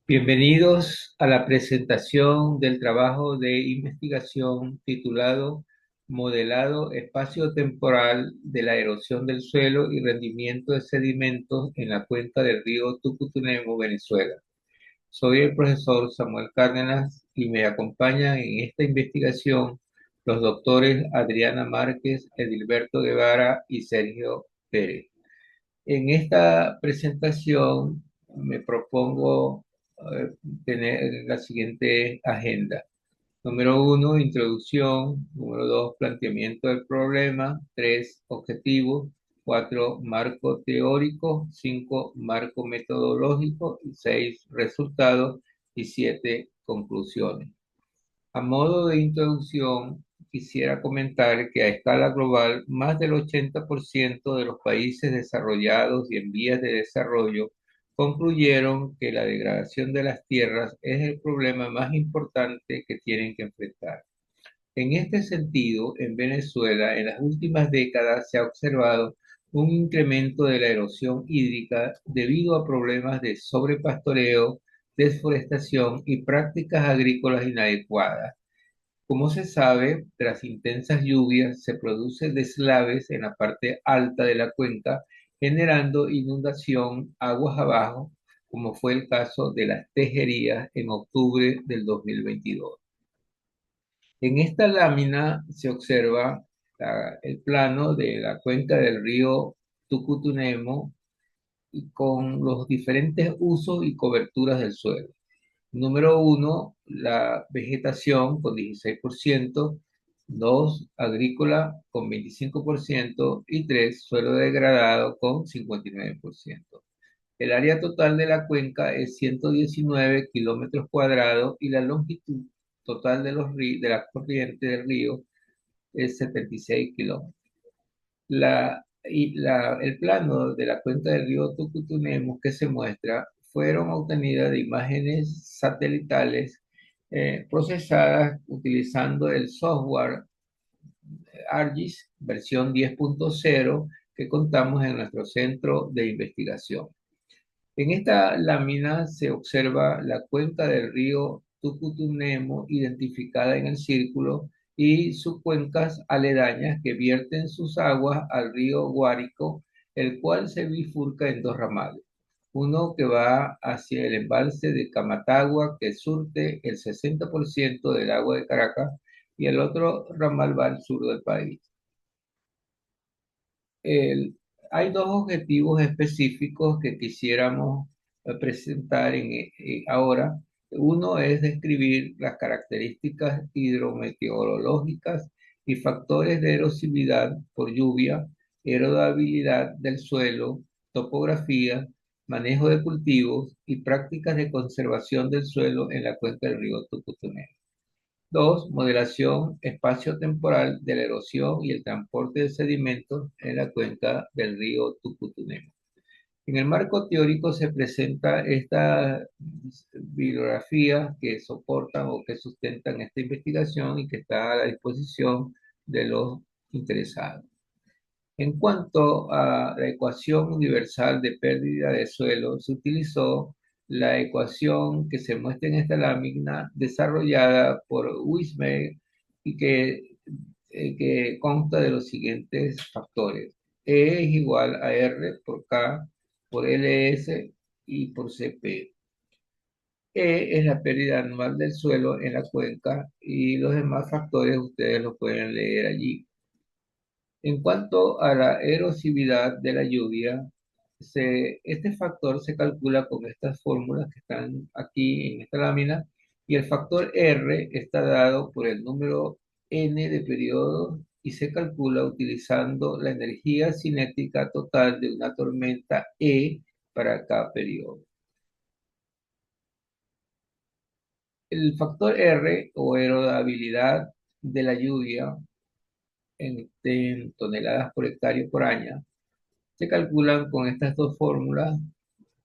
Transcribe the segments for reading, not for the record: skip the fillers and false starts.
Bienvenidos a la presentación del trabajo de investigación titulado Modelado espaciotemporal de la erosión del suelo y rendimiento de sedimentos en la cuenca del río Tucutunemo, Venezuela. Soy el profesor Samuel Cárdenas y me acompañan en esta investigación los doctores Adriana Márquez, Edilberto Guevara y Sergio Pérez. En esta presentación me propongo eh, tener la siguiente agenda. Número uno, introducción. Número dos, planteamiento del problema. Tres, objetivos. Cuatro, marco teórico. Cinco, marco metodológico. Y seis, resultados. Y siete, conclusiones. A modo de introducción, quisiera comentar que a escala global, más del 80% de los países desarrollados y en vías de desarrollo concluyeron que la degradación de las tierras es el problema más importante que tienen que enfrentar. En este sentido, en Venezuela, en las últimas décadas se ha observado un incremento de la erosión hídrica debido a problemas de sobrepastoreo, desforestación y prácticas agrícolas inadecuadas. Como se sabe, tras intensas lluvias se producen deslaves en la parte alta de la cuenca, generando inundación aguas abajo, como fue el caso de las Tejerías en octubre del 2022. En esta lámina se observa el plano de la cuenca del río Tucutunemo y con los diferentes usos y coberturas del suelo. Número uno, la vegetación con 16%, dos, agrícola con 25% y tres, suelo degradado con 59%. El área total de la cuenca es 119 kilómetros cuadrados y la longitud total de la corriente del río es 76 kilómetros. El plano de la cuenca del río Tucutunemo que se muestra fueron obtenidas de imágenes satelitales procesadas utilizando el software ArcGIS versión 10.0 que contamos en nuestro centro de investigación. En esta lámina se observa la cuenca del río Tucutunemo identificada en el círculo y sus cuencas aledañas que vierten sus aguas al río Guárico, el cual se bifurca en dos ramales. Uno que va hacia el embalse de Camatagua, que surte el 60% del agua de Caracas, y el otro ramal va al sur del país. El- Hay dos objetivos específicos que quisiéramos presentar ahora. Uno es describir las características hidrometeorológicas y factores de erosividad por lluvia, erodibilidad del suelo, topografía, manejo de cultivos y prácticas de conservación del suelo en la cuenca del río Tucutunemo. Dos, modelación espacio-temporal de la erosión y el transporte de sedimentos en la cuenca del río Tucutunemo. En el marco teórico se presenta esta bibliografía que soportan o que sustentan esta investigación y que está a la disposición de los interesados. En cuanto a la ecuación universal de pérdida de suelo, se utilizó la ecuación que se muestra en esta lámina desarrollada por Wismar y que consta de los siguientes factores. E es igual a R por K por LS y por CP. E es la pérdida anual del suelo en la cuenca y los demás factores ustedes los pueden leer allí. En cuanto a la erosividad de la lluvia, este factor se calcula con estas fórmulas que están aquí en esta lámina y el factor R está dado por el número n de periodos y se calcula utilizando la energía cinética total de una tormenta E para cada periodo. El factor R o erodibilidad de la lluvia en toneladas por hectárea por año se calculan con estas dos fórmulas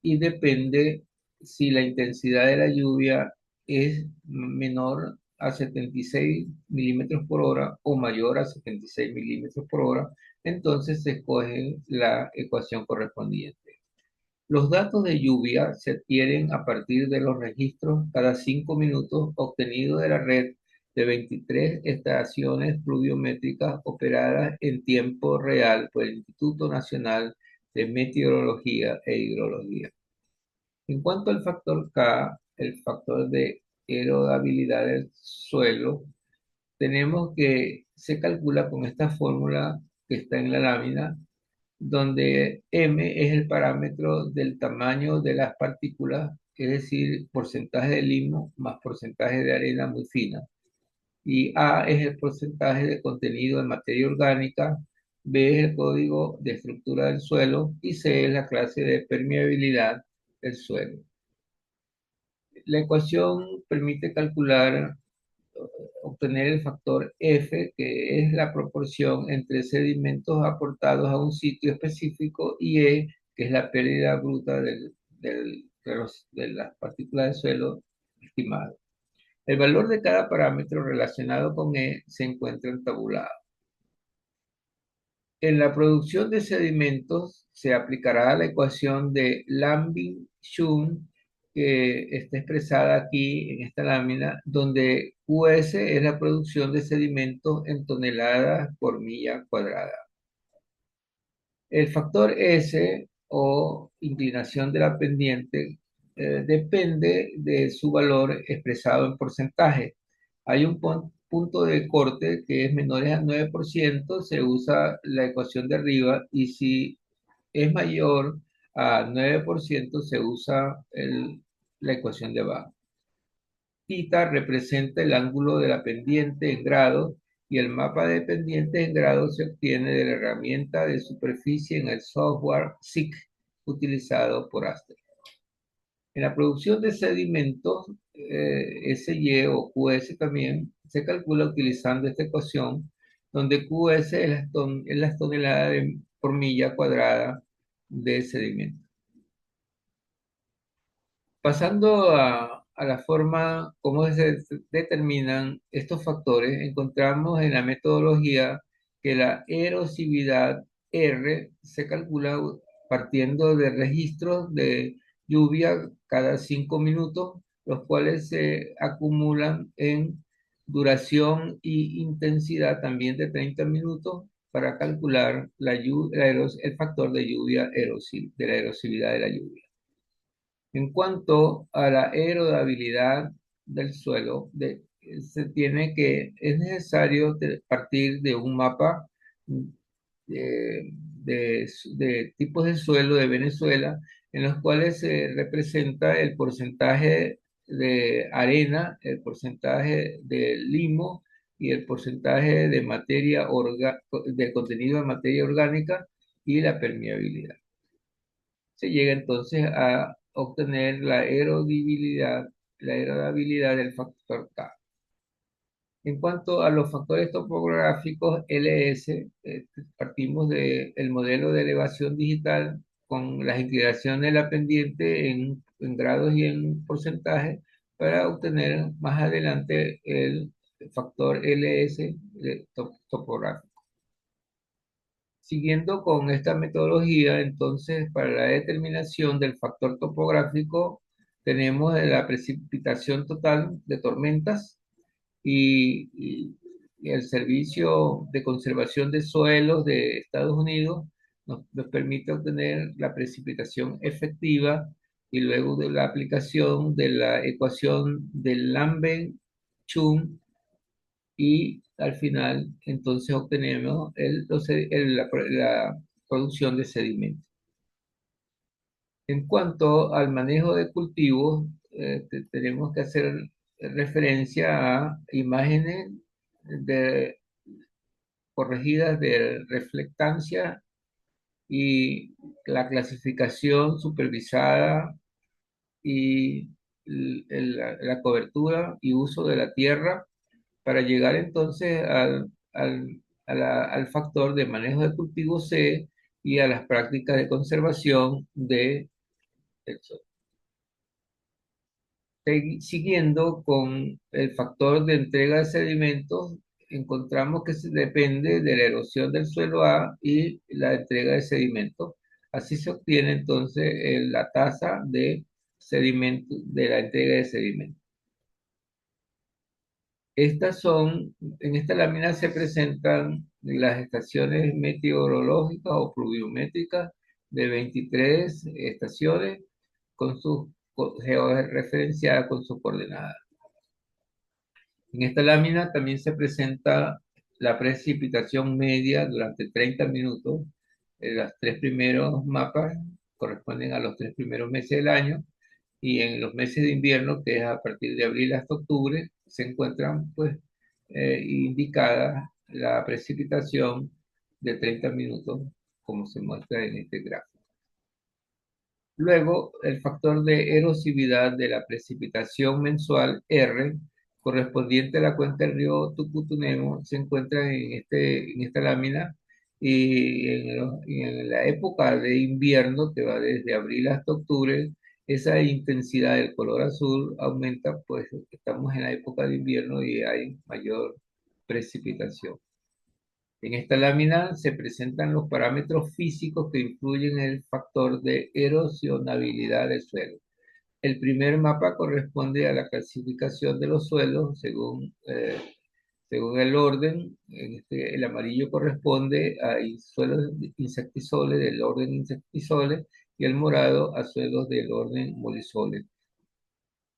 y depende si la intensidad de la lluvia es menor a 76 milímetros por hora o mayor a 76 milímetros por hora, entonces se escoge la ecuación correspondiente. Los datos de lluvia se adquieren a partir de los registros cada 5 minutos obtenidos de la red de 23 estaciones pluviométricas operadas en tiempo real por el Instituto Nacional de Meteorología e Hidrología. En cuanto al factor K, el factor de erodibilidad del suelo, tenemos que se calcula con esta fórmula que está en la lámina, donde M es el parámetro del tamaño de las partículas, es decir, porcentaje de limo más porcentaje de arena muy fina. Y A es el porcentaje de contenido de materia orgánica, B es el código de estructura del suelo y C es la clase de permeabilidad del suelo. La ecuación permite calcular, obtener el factor F, que es la proporción entre sedimentos aportados a un sitio específico, y E, que es la pérdida bruta de las partículas de suelo estimado. El valor de cada parámetro relacionado con E se encuentra en tabulado. En la producción de sedimentos se aplicará la ecuación de Lambing-Schum, que está expresada aquí en esta lámina, donde QS es la producción de sedimentos en toneladas por milla cuadrada. El factor S, o inclinación de la pendiente, depende de su valor expresado en porcentaje. Hay un punto de corte que es menor al 9%, se usa la ecuación de arriba, y si es mayor a 9%, se usa la ecuación de abajo. Theta representa el ángulo de la pendiente en grados, y el mapa de pendientes en grados se obtiene de la herramienta de superficie en el software SIC utilizado por Aster. En la producción de sedimentos, SY o QS también se calcula utilizando esta ecuación, donde QS es las toneladas por milla cuadrada de sedimento. Pasando a la forma como se determinan estos factores, encontramos en la metodología que la erosividad R se calcula partiendo de registros de lluvia cada 5 minutos, los cuales se acumulan en duración y intensidad también de 30 minutos para calcular el factor de lluvia de la erosividad de la lluvia. En cuanto a la erodibilidad del suelo, es necesario partir de un mapa de tipos de suelo de Venezuela, en los cuales se representa el porcentaje de arena, el porcentaje de limo y el porcentaje de del contenido de materia orgánica y la permeabilidad. Se llega entonces a obtener la erodibilidad del factor K. En cuanto a los factores topográficos LS, partimos del modelo de elevación digital con las inclinaciones de la pendiente en grados y en porcentaje para obtener más adelante el factor LS topográfico. Siguiendo con esta metodología, entonces, para la determinación del factor topográfico, tenemos la precipitación total de tormentas y el Servicio de Conservación de Suelos de Estados Unidos nos permite obtener la precipitación efectiva, y luego de la aplicación de la ecuación de Lambert-Schum, y al final entonces obtenemos la producción de sedimentos. En cuanto al manejo de cultivos, tenemos que hacer referencia a imágenes corregidas de reflectancia y la clasificación supervisada y la cobertura y uso de la tierra para llegar entonces al factor de manejo de cultivo C y a las prácticas de conservación del suelo. Siguiendo con el factor de entrega de sedimentos, encontramos que depende de la erosión del suelo A y la entrega de sedimentos. Así se obtiene entonces la tasa de sedimento, de la entrega de sedimento. En esta lámina se presentan las estaciones meteorológicas o pluviométricas de 23 estaciones con sus georreferenciadas con sus coordenadas. En esta lámina también se presenta la precipitación media durante 30 minutos. Los tres primeros mapas corresponden a los tres primeros meses del año y en los meses de invierno, que es a partir de abril hasta octubre, se encuentran pues indicada la precipitación de 30 minutos, como se muestra en este gráfico. Luego, el factor de erosividad de la precipitación mensual R, correspondiente a la cuenca del río Tucutunemo, se encuentra en esta lámina y en la época de invierno, que va desde abril hasta octubre, esa intensidad del color azul aumenta, pues estamos en la época de invierno y hay mayor precipitación. En esta lámina se presentan los parámetros físicos que influyen en el factor de erosionabilidad del suelo. El primer mapa corresponde a la clasificación de los suelos según el orden. El amarillo corresponde a suelos insectisoles del orden insectisoles y el morado a suelos del orden molisoles.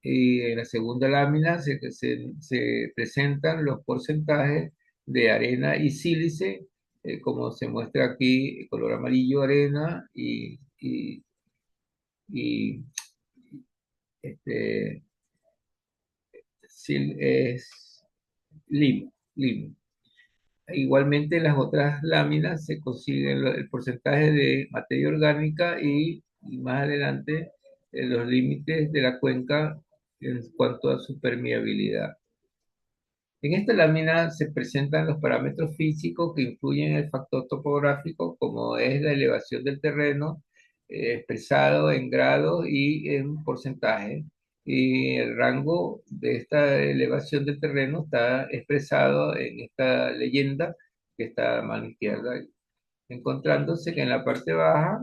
Y en la segunda lámina se presentan los porcentajes de arena y sílice, como se muestra aquí, color amarillo arena y este, es limo. Igualmente en las otras láminas se consigue el porcentaje de materia orgánica y más adelante los límites de la cuenca en cuanto a su permeabilidad. En esta lámina se presentan los parámetros físicos que influyen en el factor topográfico, como es la elevación del terreno, expresado en grados y en porcentaje. Y el rango de esta elevación del terreno está expresado en esta leyenda que está a mano izquierda, encontrándose que en la parte baja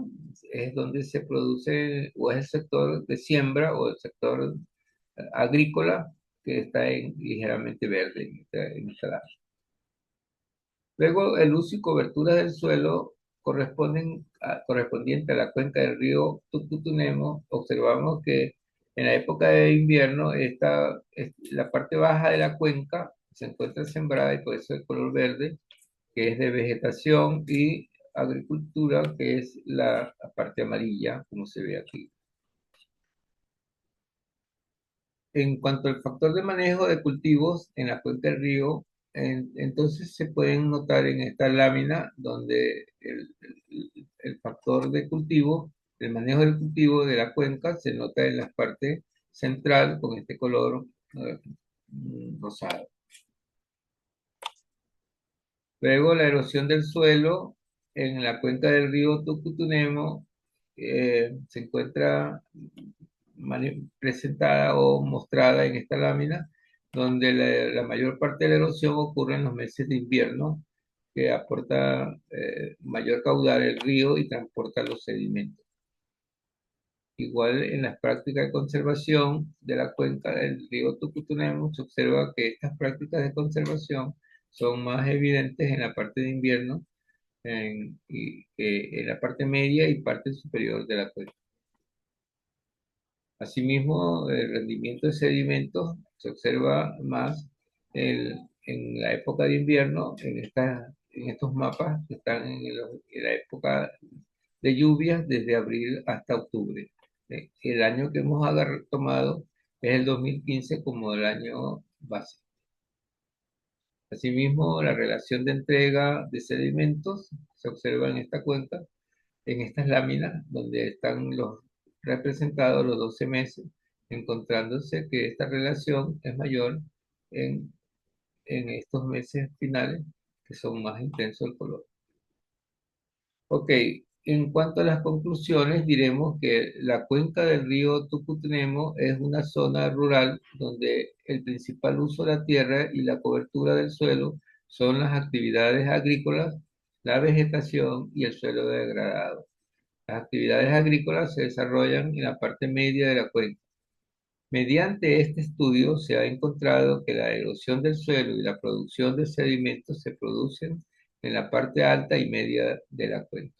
es donde se produce o es el sector de siembra o el sector agrícola que está ligeramente verde en esta lámina. Luego, el uso y cobertura del suelo correspondiente a la cuenca del río Tucutunemo, observamos que en la época de invierno la parte baja de la cuenca se encuentra sembrada y por eso el color verde, que es de vegetación, y agricultura, que es la parte amarilla, como se ve aquí. En cuanto al factor de manejo de cultivos en la cuenca del río, entonces se pueden notar en esta lámina donde el factor de cultivo, el manejo del cultivo de la cuenca se nota en la parte central con este color rosado. Luego la erosión del suelo en la cuenca del río Tucutunemo se encuentra presentada o mostrada en esta lámina, donde la mayor parte de la erosión ocurre en los meses de invierno, que aporta mayor caudal el río y transporta los sedimentos. Igual en las prácticas de conservación de la cuenca del río Tucutunemo se observa que estas prácticas de conservación son más evidentes en la parte de invierno que en la parte media y parte superior de la cuenca. Asimismo, el rendimiento de sedimentos se observa más en la época de invierno, en estos mapas que están en la época de lluvias desde abril hasta octubre. El año que hemos tomado es el 2015 como el año base. Asimismo, la relación de entrega de sedimentos se observa en esta cuenca, en estas láminas, donde están representados los 12 meses, encontrándose que esta relación es mayor en, en estos meses finales, que son más intensos el color. Ok, en cuanto a las conclusiones, diremos que la cuenca del río Tucutunemo es una zona rural donde el principal uso de la tierra y la cobertura del suelo son las actividades agrícolas, la vegetación y el suelo degradado. Las actividades agrícolas se desarrollan en la parte media de la cuenca. Mediante este estudio se ha encontrado que la erosión del suelo y la producción de sedimentos se producen en la parte alta y media de la cuenca.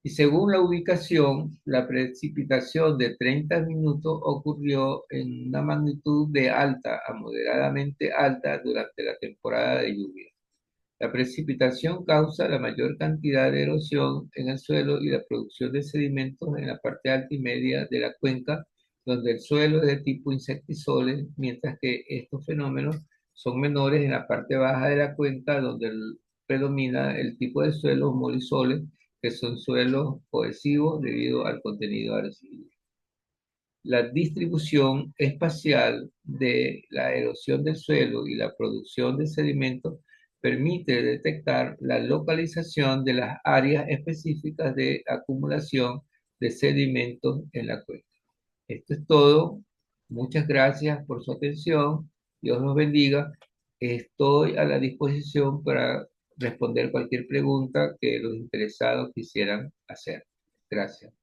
Y según la ubicación, la precipitación de 30 minutos ocurrió en una magnitud de alta a moderadamente alta durante la temporada de lluvia. La precipitación causa la mayor cantidad de erosión en el suelo y la producción de sedimentos en la parte alta y media de la cuenca, donde el suelo es de tipo insectisole, mientras que estos fenómenos son menores en la parte baja de la cuenca, donde predomina el tipo de suelos molisoles, que son suelos cohesivos debido al contenido arcilloso. La distribución espacial de la erosión del suelo y la producción de sedimentos permite detectar la localización de las áreas específicas de acumulación de sedimentos en la cuenca. Esto es todo. Muchas gracias por su atención. Dios los bendiga. Estoy a la disposición para responder cualquier pregunta que los interesados quisieran hacer. Gracias.